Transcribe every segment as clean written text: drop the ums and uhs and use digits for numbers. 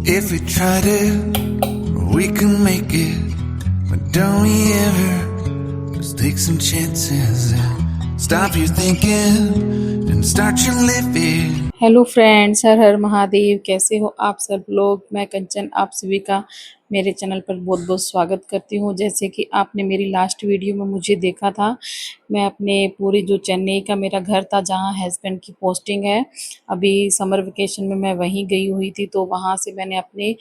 If we tried it, we can make it. But don't we ever just take some chances and stop your thinking and start your living. Hello friends, Har Har Mahadev. कैसे हो आप सब लोग। मैं कंचन आप सभी का मेरे चैनल पर बहुत बहुत स्वागत करती हूँ। जैसे कि आपने मेरी लास्ट वीडियो में मुझे देखा था, मैं अपने पूरी जो चेन्नई का मेरा घर था जहाँ हस्बैंड की पोस्टिंग है, अभी समर वेकेशन में मैं वहीं गई हुई थी। तो वहाँ से मैंने अपने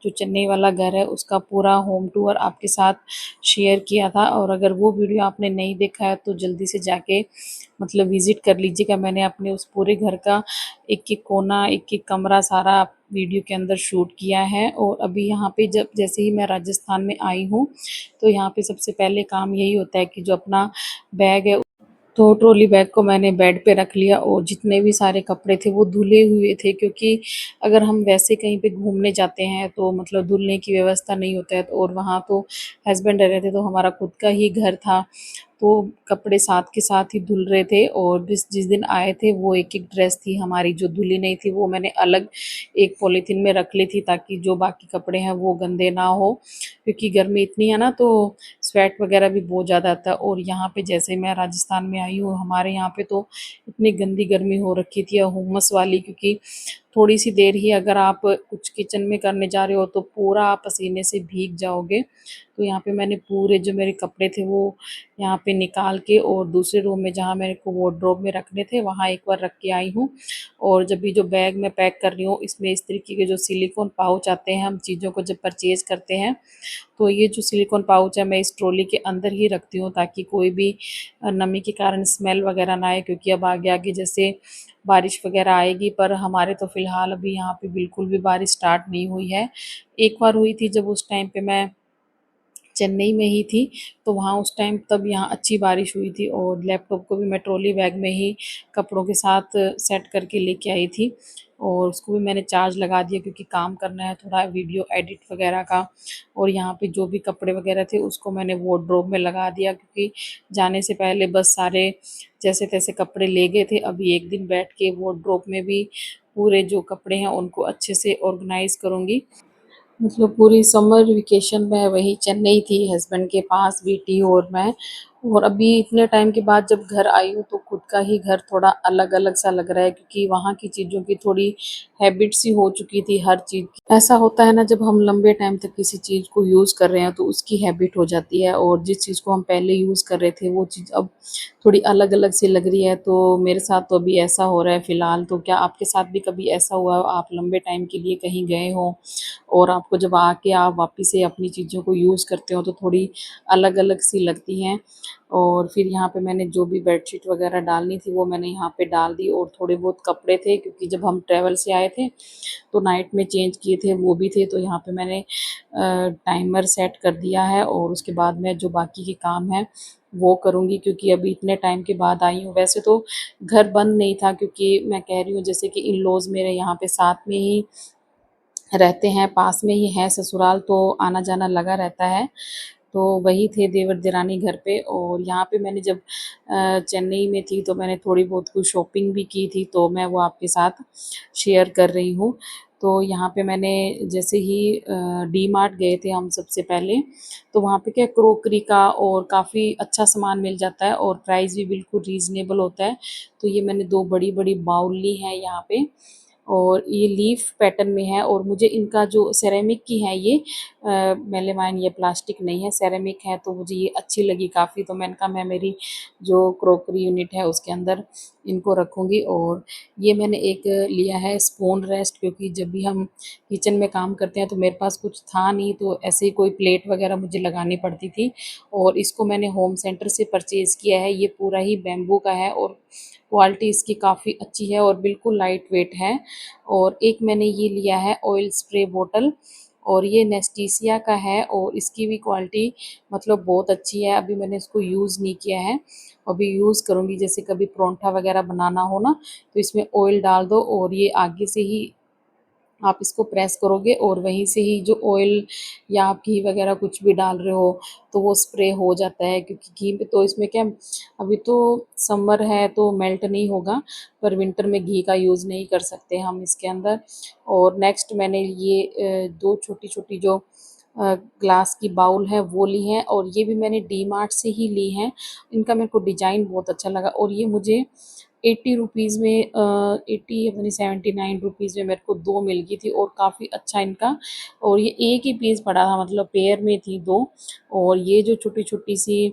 जो चेन्नई वाला घर है उसका पूरा होम टूर आपके साथ शेयर किया था। और अगर वो वीडियो आपने नहीं देखा है तो जल्दी से जाके मतलब विज़िट कर लीजिएगा। मैंने अपने उस पूरे घर का एक-एक कोना, एक-एक कमरा सारा वीडियो के अंदर शूट किया है। और अभी यहाँ पे जब जैसे ही मैं राजस्थान में आई हूँ, तो यहाँ पे सबसे पहले काम यही होता है कि जो अपना बैग है, तो ट्रॉली बैग को मैंने बेड पे रख लिया। और जितने भी सारे कपड़े थे वो धुले हुए थे, क्योंकि अगर हम वैसे कहीं पे घूमने जाते हैं तो मतलब धुलने की व्यवस्था नहीं होता है। और वहाँ तो हस्बैंड रह रहे थे, तो हमारा खुद का ही घर था, तो कपड़े साथ के साथ ही धुल रहे थे। और जिस जिस दिन आए थे वो एक-एक ड्रेस थी हमारी जो धुली नहीं थी, वो मैंने अलग एक पॉलीथीन में रख ली थी, ताकि जो बाकी कपड़े हैं वो गंदे ना हो, क्योंकि गर्मी इतनी है ना तो स्वेट वगैरह भी बहुत ज़्यादा आता है। और यहाँ पे जैसे मैं राजस्थान में आई हूँ, हमारे यहाँ पे तो इतनी गंदी गर्मी हो रखी थी, हुमस वाली, क्योंकि थोड़ी सी देर ही अगर आप कुछ किचन में करने जा रहे हो तो पूरा आप पसीने से भीग जाओगे। तो यहाँ पे मैंने पूरे जो मेरे कपड़े थे वो यहाँ पे निकाल के और दूसरे रूम में जहाँ मेरे को वार्डरोब में रखने थे वहाँ एक बार रख के आई हूँ। और जब भी जो बैग मैं पैक कर रही हूँ, इसमें इस तरीके के जो सिलिकॉन पाउच आते हैं, हम चीज़ों को जब परचेज़ करते हैं तो ये जो सिलिकॉन पाउच है मैं इस ट्रॉली के अंदर ही रखती हूँ, ताकि कोई भी नमी के कारण स्मेल वगैरह ना आए। क्योंकि अब आगे आगे जैसे बारिश वगैरह आएगी, पर हमारे तो फ़िलहाल अभी यहाँ पे बिल्कुल भी बारिश स्टार्ट नहीं हुई है। एक बार हुई थी जब उस टाइम पे मैं चेन्नई में ही थी, तो वहाँ उस टाइम तब यहाँ अच्छी बारिश हुई थी। और लैपटॉप को भी मैं ट्रॉली बैग में ही कपड़ों के साथ सेट करके लेके आई थी। और उसको भी मैंने चार्ज लगा दिया, क्योंकि काम करना है थोड़ा वीडियो एडिट वगैरह का। और यहाँ पे जो भी कपड़े वगैरह थे उसको मैंने वार्डरोब में लगा दिया, क्योंकि जाने से पहले बस सारे जैसे तैसे कपड़े ले गए थे। अभी एक दिन बैठ के वार्डरोब में भी पूरे जो कपड़े हैं उनको अच्छे से ऑर्गेनाइज़ करूँगी। मतलब पूरी समर वेकेशन में वही चेन्नई थी हस्बैंड के पास, बेटी और मैं। और अभी इतने टाइम के बाद जब घर आई हूँ तो खुद का ही घर थोड़ा अलग अलग सा लग रहा है, क्योंकि वहाँ की चीज़ों की थोड़ी हैबिट सी हो चुकी थी हर चीज़ की। ऐसा होता है ना, जब हम लंबे टाइम तक किसी चीज़ को यूज़ कर रहे हैं तो उसकी हैबिट हो जाती है। और जिस चीज़ को हम पहले यूज़ कर रहे थे वो चीज़ अब थोड़ी अलग अलग सी लग रही है। तो मेरे साथ तो अभी ऐसा हो रहा है फ़िलहाल। तो क्या आपके साथ भी कभी ऐसा हुआ हो, आप लंबे टाइम के लिए कहीं गए हो और आपको जब आके आप वापस से अपनी चीज़ों को यूज़ करते हो तो थोड़ी अलग-अलग सी लगती हैं। और फिर यहाँ पे मैंने जो भी बेडशीट वगैरह डालनी थी वो मैंने यहाँ पे डाल दी। और थोड़े बहुत कपड़े थे, क्योंकि जब हम ट्रैवल से आए थे तो नाइट में चेंज किए थे वो भी थे। तो यहाँ पे मैंने टाइमर सेट कर दिया है, और उसके बाद में जो बाकी के काम हैं वो करूँगी, क्योंकि अभी इतने टाइम के बाद आई हूँ। वैसे तो घर बंद नहीं था, क्योंकि मैं कह रही हूँ जैसे कि इन-लॉज़ मेरे यहाँ पे साथ में ही रहते हैं, पास में ही है ससुराल, तो आना-जाना लगा रहता है। तो वही थे देवर-देरानी घर पे। और यहाँ पे मैंने जब चेन्नई में थी तो मैंने थोड़ी बहुत कुछ शॉपिंग भी की थी, तो मैं वो आपके साथ शेयर कर रही हूँ। तो यहाँ पे मैंने जैसे ही डी-मार्ट गए थे हम सबसे पहले, तो वहाँ पे क्या क्रॉकरी का और काफ़ी अच्छा सामान मिल जाता है, और प्राइस भी बिल्कुल रीज़नेबल होता है। तो ये मैंने 2 बड़ी-बड़ी बाउल ली हैं यहाँ पे, और ये लीफ पैटर्न में है। और मुझे इनका जो सेरेमिक की है ये मेलामाइन, ये प्लास्टिक नहीं है, सेरेमिक है, तो मुझे ये अच्छी लगी काफ़ी। तो मैंने कहा मैं मेरी जो क्रॉकरी यूनिट है उसके अंदर इनको रखूँगी। और ये मैंने एक लिया है स्पून रेस्ट, क्योंकि जब भी हम किचन में काम करते हैं तो मेरे पास कुछ था नहीं, तो ऐसे ही कोई प्लेट वगैरह मुझे लगानी पड़ती थी। और इसको मैंने होम सेंटर से परचेज़ किया है। ये पूरा ही बैम्बू का है, और क्वालिटी इसकी काफ़ी अच्छी है और बिल्कुल लाइट वेट है। और एक मैंने ये लिया है ऑयल स्प्रे बॉटल, और ये नेस्टीसिया का है, और इसकी भी क्वालिटी मतलब बहुत अच्छी है। अभी मैंने इसको यूज़ नहीं किया है, अभी यूज़ करूँगी। जैसे कभी परोंठा वगैरह बनाना हो ना, तो इसमें ऑयल डाल दो और ये आगे से ही आप इसको प्रेस करोगे और वहीं से ही जो ऑयल या आप घी वगैरह कुछ भी डाल रहे हो तो वो स्प्रे हो जाता है, क्योंकि घी में तो इसमें क्या, अभी तो समर है तो मेल्ट नहीं होगा, पर विंटर में घी का यूज़ नहीं कर सकते हम इसके अंदर। और नेक्स्ट मैंने ये 2 छोटी-छोटी जो ग्लास की बाउल है वो ली हैं, और ये भी मैंने डी मार्ट से ही ली हैं। इनका मेरे को डिज़ाइन बहुत अच्छा लगा, और ये मुझे 80 रुपीज़ में 80 या पता नहीं 79 रुपीज़ में मेरे को 2 मिल गई थी, और काफ़ी अच्छा इनका, और ये एक ही पीस पड़ा था, मतलब पेयर में थी 2। और ये जो छोटी-छोटी सी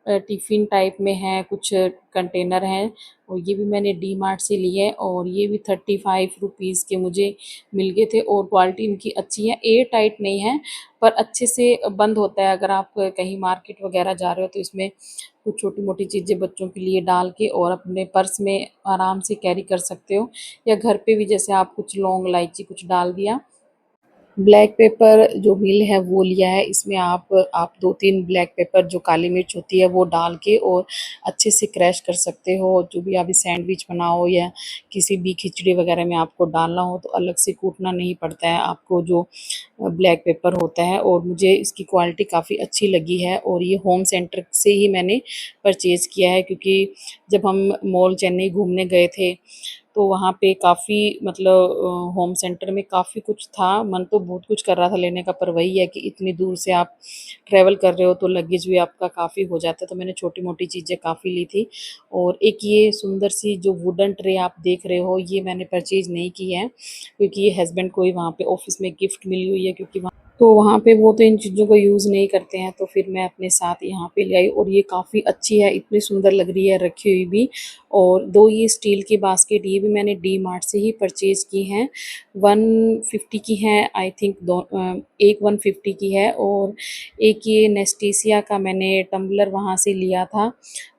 टिफ़िन टाइप में है, कुछ कंटेनर हैं, और ये भी मैंने डी मार्ट से लिए हैं, और ये भी 35 रुपीज़ के मुझे मिल गए थे, और क्वालिटी इनकी अच्छी है, एयर टाइट नहीं है पर अच्छे से बंद होता है। अगर आप कहीं मार्केट वगैरह जा रहे हो तो इसमें कुछ छोटी-मोटी चीज़ें बच्चों के लिए डाल के और अपने पर्स में आराम से कैरी कर सकते हो, या घर पे भी जैसे आप कुछ लौंग, इलायची कुछ डाल दिया। ब्लैक पेपर जो मिल है वो लिया है, इसमें आप 2-3 ब्लैक पेपर जो काली मिर्च होती है वो डाल के और अच्छे से क्रश कर सकते हो। जो भी आप सैंडविच बनाओ या किसी भी खिचड़ी वगैरह में आपको डालना हो तो अलग से कूटना नहीं पड़ता है आपको, जो ब्लैक पेपर होता है। और मुझे इसकी क्वालिटी काफ़ी अच्छी लगी है, और ये होम सेंटर से ही मैंने परचेज़ किया है, क्योंकि जब हम मॉल चेन्नई घूमने गए थे तो वहाँ पे काफ़ी, मतलब होम सेंटर में काफ़ी कुछ था, मन तो बहुत कुछ कर रहा था लेने का, पर वही है कि इतनी दूर से आप ट्रैवल कर रहे हो तो लगेज भी आपका काफ़ी हो जाता है, तो मैंने छोटी-मोटी चीज़ें काफ़ी ली थी। और एक ये सुंदर सी जो वुडन ट्रे आप देख रहे हो, ये मैंने परचेज़ नहीं की है, क्योंकि ये हस्बैंड को ही वहाँ पे ऑफ़िस में गिफ्ट मिली हुई है, क्योंकि वहाँ पे वो तो इन चीज़ों को यूज़ नहीं करते हैं, तो फिर मैं अपने साथ यहाँ पे ले आई, और ये काफ़ी अच्छी है, इतनी सुंदर लग रही है रखी हुई भी। और 2 ये स्टील की बास्केट, ये भी मैंने डी मार्ट से ही परचेज़ की हैं, 150 की हैं आई थिंक, एक 150 की है, और एक ये नेस्टेसिया का मैंने टम्बलर वहाँ से लिया था,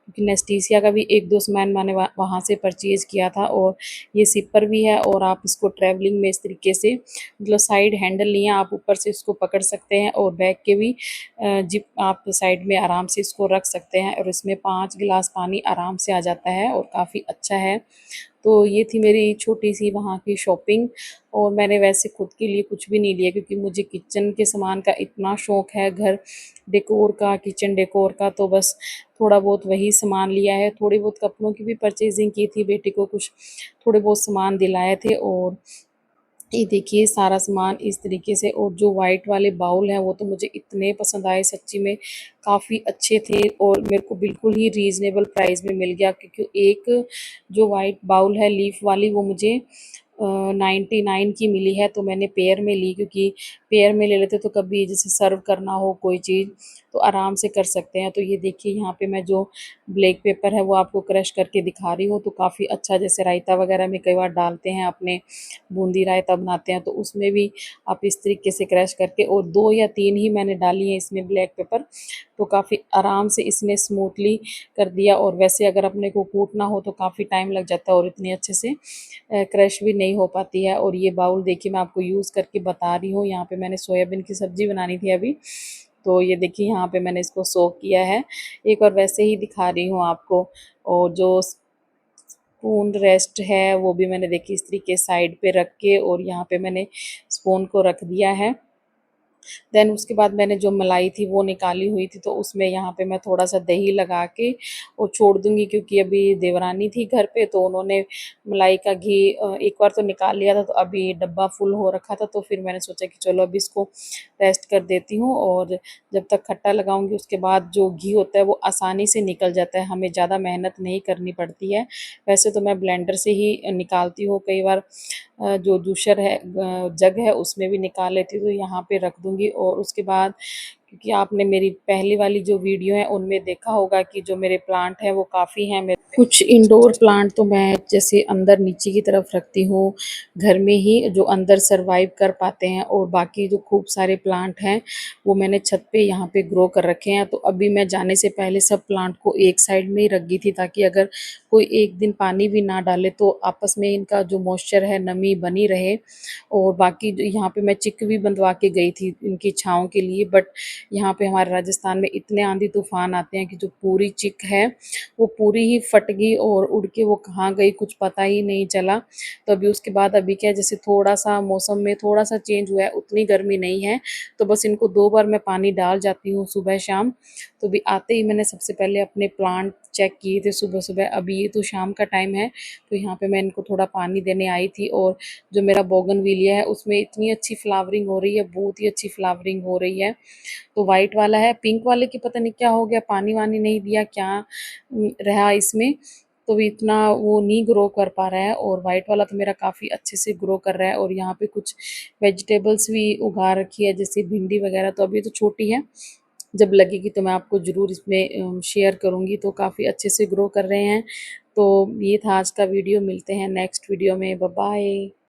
क्योंकि नेस्टेसिया का भी 1-2 सामान मैंने वहाँ से परचेज़ किया था। और ये सिपर भी है, और आप इसको ट्रैवलिंग में इस तरीके से, मतलब साइड हैंडल नहीं है, आप ऊपर से इसको पकड़ सकते हैं, और बैग के भी जिप आप साइड में आराम से इसको रख सकते हैं, और इसमें 5 गिलास पानी आराम से आ जाता है, और काफ़ी अच्छा है। तो ये थी मेरी छोटी-सी वहाँ की शॉपिंग, और मैंने वैसे खुद के लिए कुछ भी नहीं लिया, क्योंकि मुझे किचन के सामान का इतना शौक है, घर डेकोर का, किचन डेकोर का, तो बस थोड़ा बहुत वही सामान लिया है। थोड़ी बहुत कपड़ों की भी परचेज़िंग की थी, बेटी को कुछ थोड़े बहुत सामान दिलाए थे, और ये देखिए सारा सामान इस तरीके से। और जो वाइट वाले बाउल हैं वो तो मुझे इतने पसंद आए, सच्ची में काफ़ी अच्छे थे, और मेरे को बिल्कुल ही रीज़नेबल प्राइस में मिल गया, क्योंकि एक जो वाइट बाउल है लीफ वाली वो मुझे 99 की मिली है, तो मैंने पेयर में ली, क्योंकि पेयर में ले लेते तो कभी जैसे सर्व करना हो कोई चीज़ तो आराम से कर सकते हैं। तो ये देखिए यहाँ पे मैं जो ब्लैक पेपर है वो आपको क्रश करके दिखा रही हूँ, तो काफ़ी अच्छा, जैसे रायता वगैरह में कई बार डालते हैं अपने, बूंदी रायता बनाते हैं तो उसमें भी आप इस तरीके से क्रश करके, और 2 या 3 ही मैंने डाली हैं इसमें ब्लैक पेपर, तो काफ़ी आराम से इसने स्मूथली कर दिया। और वैसे अगर अपने को कूटना हो तो काफ़ी टाइम लग जाता है, और इतने अच्छे से क्रश भी नहीं हो पाती है। और ये बाउल देखिए मैं आपको यूज़ करके बता रही हूँ, यहाँ पे मैंने सोयाबीन की सब्ज़ी बनानी थी अभी, तो ये देखिए यहाँ पे मैंने इसको सोक किया है। एक और वैसे ही दिखा रही हूँ आपको, और जो स्पून रेस्ट है वो भी मैंने देखिए इस तरीके साइड पे रख के, और यहाँ पे मैंने स्पून को रख दिया है। देन उसके बाद मैंने जो मलाई थी वो निकाली हुई थी, तो उसमें यहाँ पे मैं थोड़ा-सा दही लगा के और छोड़ दूँगी, क्योंकि अभी देवरानी थी घर पे तो उन्होंने मलाई का घी एक बार तो निकाल लिया था, तो अभी डब्बा फुल हो रखा था, तो फिर मैंने सोचा कि चलो अभी इसको रेस्ट कर देती हूँ, और जब तक खट्टा लगाऊँगी उसके बाद जो घी होता है वो आसानी से निकल जाता है, हमें ज़्यादा मेहनत नहीं करनी पड़ती है। वैसे तो मैं ब्लेंडर से ही निकालती हूँ, कई बार जो जूसर है जग है उसमें भी निकाल लेती हूँ, तो यहाँ पे रख दूँगी। और उसके बाद, क्योंकि आपने मेरी पहली वाली जो वीडियो है उनमें देखा होगा कि जो मेरे प्लांट हैं वो काफ़ी हैं, मेरे कुछ इंडोर प्लांट तो मैं जैसे अंदर नीचे की तरफ रखती हूँ घर में ही, जो अंदर सरवाइव कर पाते हैं, और बाकी जो खूब सारे प्लांट हैं वो मैंने छत पे यहाँ पे ग्रो कर रखे हैं। तो अभी मैं जाने से पहले सब प्लांट को एक साइड में ही रख गई थी, ताकि अगर कोई एक दिन पानी भी ना डाले तो आपस में इनका जो मॉइस्चर है नमी बनी रहे। और बाकी यहाँ पे मैं चिक भी बंधवा के गई थी इनकी छाँव के लिए, बट यहाँ पे हमारे राजस्थान में इतने आंधी तूफान आते हैं कि जो पूरी चिक है वो पूरी ही फट कट गई और उड़ के वो कहाँ गई कुछ पता ही नहीं चला। तो अभी उसके बाद अभी क्या है, जैसे थोड़ा-सा मौसम में थोड़ा-सा चेंज हुआ है, उतनी गर्मी नहीं है, तो बस इनको 2 बार मैं पानी डाल जाती हूँ सुबह-शाम। तो अभी आते ही मैंने सबसे पहले अपने प्लांट चेक किए थे सुबह-सुबह। अभी ये तो शाम का टाइम है, तो यहाँ पे मैं इनको थोड़ा पानी देने आई थी और जो मेरा बोगनविलिया है उसमें इतनी अच्छी फ्लावरिंग हो रही है, बहुत ही अच्छी फ्लावरिंग हो रही है। तो वाइट वाला है, पिंक वाले की पता नहीं क्या हो गया, पानी-वानी नहीं दिया क्या रहा इसमें, तो भी इतना वो नहीं ग्रो कर पा रहा है। और वाइट वाला तो मेरा काफ़ी अच्छे से ग्रो कर रहा है। और यहाँ पे कुछ वेजिटेबल्स भी उगा रखी है जैसे भिंडी वगैरह, तो अभी तो छोटी है, जब लगेगी तो मैं आपको ज़रूर इसमें शेयर करूँगी। तो काफ़ी अच्छे से ग्रो कर रहे हैं। तो ये था आज का वीडियो, मिलते हैं नेक्स्ट वीडियो में, बाय बाय।